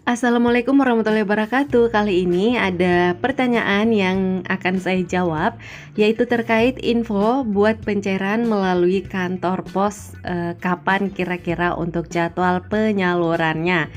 Assalamualaikum warahmatullahi wabarakatuh. Kali ini ada pertanyaan yang akan saya jawab, yaitu terkait info buat pencairan melalui kantor pos, kapan kira-kira untuk jadwal penyalurannya.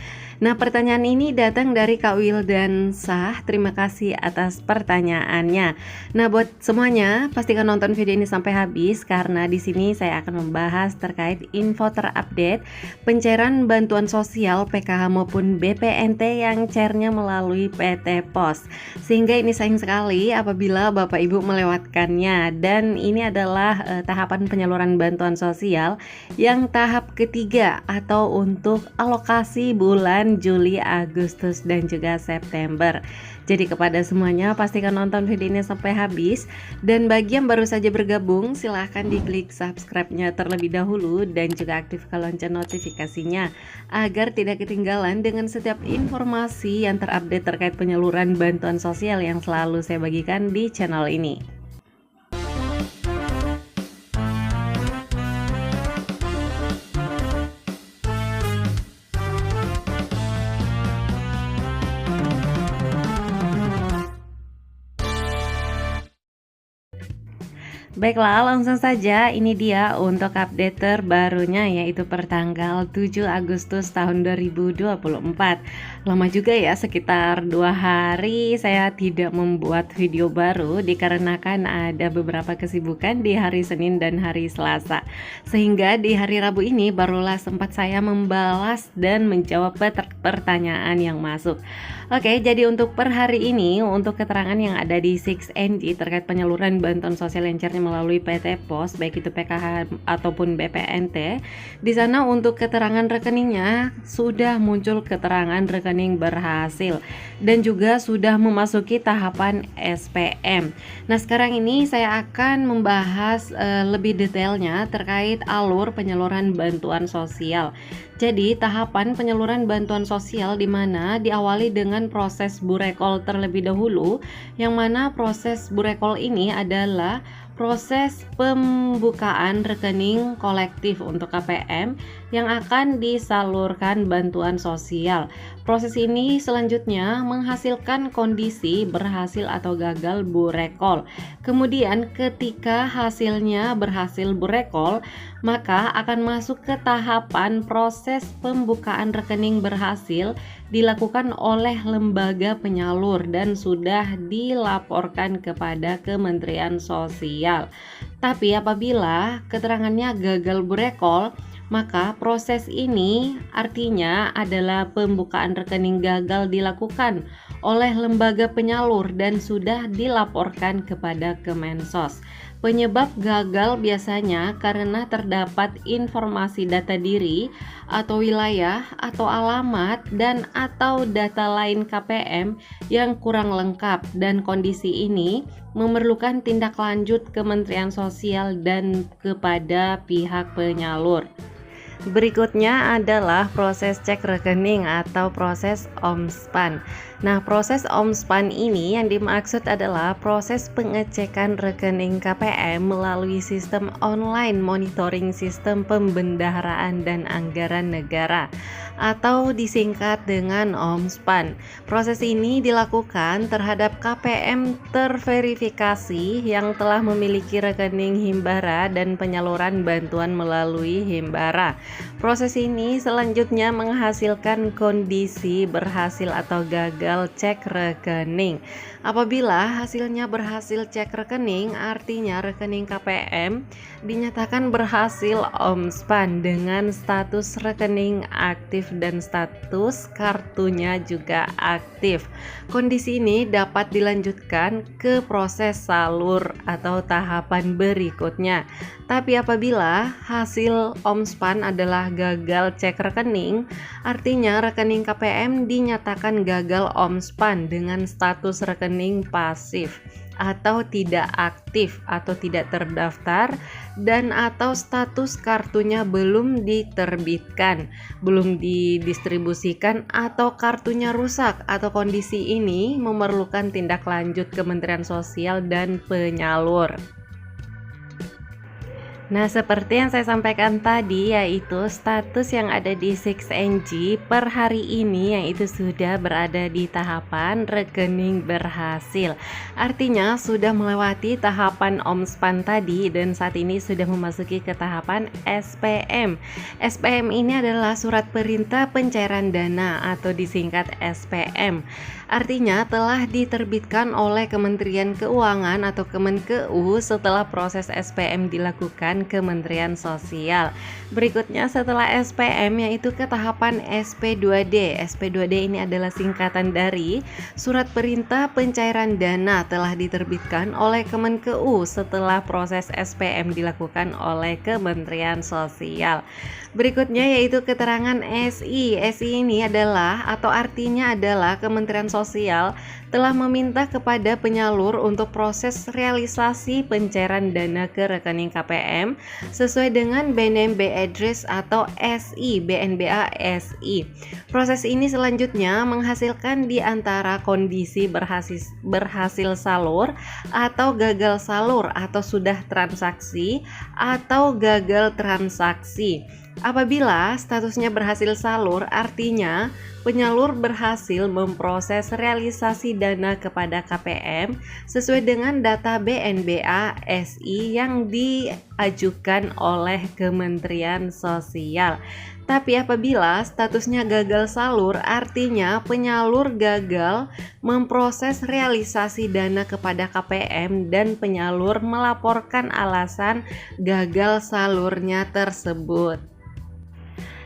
Nah, pertanyaan ini datang dari Kak Wildan Sah. Terima kasih atas pertanyaannya. Nah, buat semuanya, pastikan nonton video ini sampai habis karena di sini saya akan membahas terkait info terupdate pencairan bantuan sosial PKH maupun BPNT yang cairnya melalui PT Pos. Sehingga ini sayang sekali apabila Bapak Ibu melewatkannya, dan ini adalah tahapan penyaluran bantuan sosial yang tahap ketiga atau untuk alokasi bulan Juli, Agustus, dan juga September. Jadi kepada semuanya pastikan nonton video ini sampai habis, dan bagi yang baru saja bergabung silahkan diklik subscribe-nya terlebih dahulu dan juga aktifkan lonceng notifikasinya agar tidak ketinggalan dengan setiap informasi yang terupdate terkait penyaluran bantuan sosial yang selalu saya bagikan di channel ini. Baiklah, langsung saja ini dia untuk update terbarunya, yaitu per tanggal 7 Agustus tahun 2024. Lama juga ya, sekitar 2 hari saya tidak membuat video baru dikarenakan ada beberapa kesibukan di hari Senin dan hari Selasa. Sehingga di hari Rabu ini barulah sempat saya membalas dan menjawab pertanyaan yang masuk. Oke, jadi untuk per hari ini, untuk keterangan yang ada di 6NG terkait penyaluran bantuan sosial yang cairnya melalui PT Pos, baik itu PKH ataupun BPNT, di sana untuk keterangan rekeningnya sudah muncul keterangan rekening berhasil dan juga sudah memasuki tahapan SPM. Nah, sekarang ini saya akan membahas lebih detailnya terkait alur penyaluran bantuan sosial. Jadi, tahapan penyaluran bantuan sosial di mana diawali dengan proses burekol terlebih dahulu, yang mana proses burekol ini adalah proses pembukaan rekening kolektif untuk KPM yang akan disalurkan bantuan sosial. Proses ini selanjutnya menghasilkan kondisi berhasil atau gagal burekol. Kemudian ketika hasilnya berhasil burekol, maka akan masuk ke tahapan proses pembukaan rekening berhasil dilakukan oleh lembaga penyalur dan sudah dilaporkan kepada Kementerian Sosial. Tapi apabila keterangannya gagal burekol, maka proses ini artinya adalah pembukaan rekening gagal dilakukan oleh lembaga penyalur dan sudah dilaporkan kepada Kemensos. Penyebab gagal biasanya karena terdapat informasi data diri atau wilayah atau alamat dan atau data lain KPM yang kurang lengkap, dan kondisi ini memerlukan tindak lanjut Kementerian Sosial dan kepada pihak penyalur. Berikutnya adalah proses cek rekening atau proses OMSPAN. Nah, proses OMSPAN ini yang dimaksud adalah proses pengecekan rekening KPM melalui sistem online monitoring sistem pembendaharaan dan anggaran negara atau disingkat dengan OMSPAN. Proses ini dilakukan terhadap KPM terverifikasi yang telah memiliki rekening Himbara dan penyaluran bantuan melalui Himbara. Proses ini selanjutnya menghasilkan kondisi berhasil atau gagal cek rekening. Apabila hasilnya berhasil cek rekening, artinya rekening KPM dinyatakan berhasil OMSPAN dengan status rekening aktif dan status kartunya juga aktif. Kondisi ini dapat dilanjutkan ke proses salur atau tahapan berikutnya. Tapi apabila hasil OMSPAN adalah gagal cek rekening, artinya rekening KPM dinyatakan gagal OMSPAN dengan status rekening pasif atau tidak aktif atau tidak terdaftar, dan atau status kartunya belum diterbitkan, belum didistribusikan, atau kartunya rusak, atau kondisi ini memerlukan tindak lanjut Kementerian Sosial dan penyalur. Nah, seperti yang saya sampaikan tadi, yaitu status yang ada di 6NG per hari ini yaitu sudah berada di tahapan rekening berhasil. Artinya sudah melewati tahapan OMSPAN tadi dan saat ini sudah memasuki ke tahapan SPM. SPM ini adalah surat perintah pencairan dana atau disingkat SPM. Artinya telah diterbitkan oleh Kementerian Keuangan atau Kemenkeu setelah proses SPM dilakukan Kementerian Sosial. Berikutnya setelah SPM yaitu ke tahapan SP2D. SP2D ini adalah singkatan dari Surat Perintah Pencairan Dana telah diterbitkan oleh Kemenkeu setelah proses SPM dilakukan oleh Kementerian Sosial. Berikutnya yaitu keterangan SI. SI ini adalah atau artinya adalah Kementerian Sosial telah meminta kepada penyalur untuk proses realisasi pencairan dana ke rekening KPM sesuai dengan BNB address atau SI, BNBA SI. Proses ini selanjutnya menghasilkan di antara kondisi berhasil salur atau gagal salur atau sudah transaksi atau gagal transaksi. Apabila statusnya berhasil salur, artinya penyalur berhasil memproses realisasi dana kepada KPM sesuai dengan data BNBA SI yang diajukan oleh Kementerian Sosial. Tapi apabila statusnya gagal salur, artinya penyalur gagal memproses realisasi dana kepada KPM dan penyalur melaporkan alasan gagal salurnya tersebut.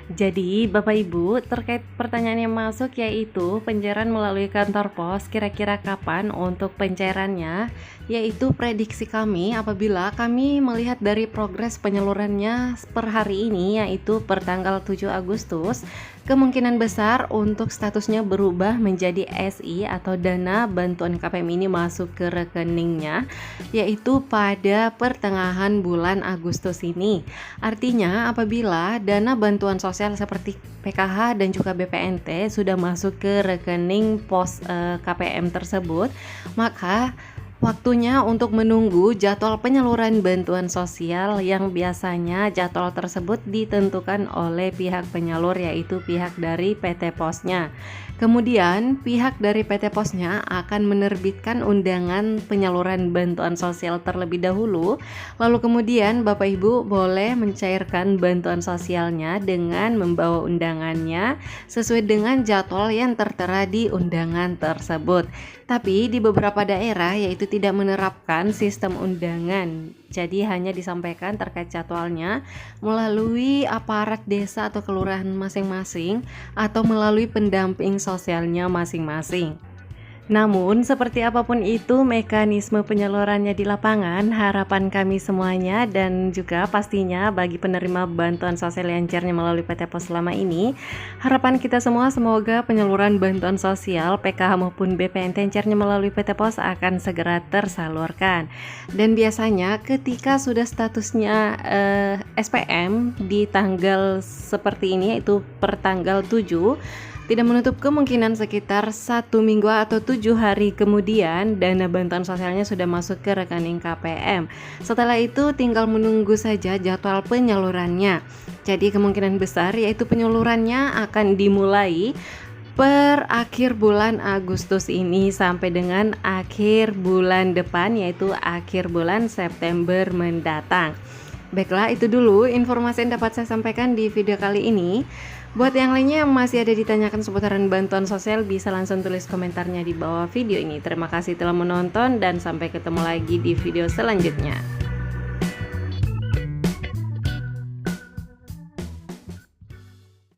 Jadi Bapak Ibu, terkait pertanyaan yang masuk yaitu pencairan melalui kantor pos kira-kira kapan untuk pencairannya, yaitu prediksi kami apabila kami melihat dari progres penyalurannya per hari ini yaitu per tanggal 7 Agustus, kemungkinan besar untuk statusnya berubah menjadi SI atau dana bantuan KPM ini masuk ke rekeningnya yaitu pada pertengahan bulan Agustus ini. Artinya apabila dana bantuan sosial seperti PKH dan juga BPNT sudah masuk ke rekening pos KPM tersebut, maka waktunya untuk menunggu jadwal penyaluran bantuan sosial yang biasanya jadwal tersebut ditentukan oleh pihak penyalur yaitu pihak dari PT Posnya. Kemudian pihak dari PT Posnya akan menerbitkan undangan penyaluran bantuan sosial terlebih dahulu. Lalu kemudian Bapak Ibu boleh mencairkan bantuan sosialnya dengan membawa undangannya sesuai dengan jadwal yang tertera di undangan tersebut. Tapi di beberapa daerah yaitu tidak menerapkan sistem undangan. Jadi hanya disampaikan terkait jadwalnya melalui aparat desa atau kelurahan masing-masing atau melalui pendamping sosialnya masing-masing. Namun, seperti apapun itu mekanisme penyalurannya di lapangan, harapan kami semuanya dan juga pastinya bagi penerima bantuan sosial yang cairnya melalui PT Pos selama ini, harapan kita semua semoga penyaluran bantuan sosial PKH maupun BPNT yang cairnya melalui PT Pos akan segera tersalurkan. Dan biasanya ketika sudah statusnya SPM di tanggal seperti ini yaitu per tanggal 7, tidak menutup kemungkinan sekitar 1 minggu atau 7 hari kemudian dana bantuan sosialnya sudah masuk ke rekening KPM. Setelah itu tinggal menunggu saja jadwal penyalurannya. Jadi kemungkinan besar yaitu penyalurannya akan dimulai per akhir bulan Agustus ini sampai dengan akhir bulan depan yaitu akhir bulan September mendatang. Baiklah, itu dulu informasi yang dapat saya sampaikan di video kali ini. Buat yang lainnya yang masih ada ditanyakan seputaran bantuan sosial bisa langsung tulis komentarnya di bawah video ini. Terima kasih telah menonton dan sampai ketemu lagi di video selanjutnya.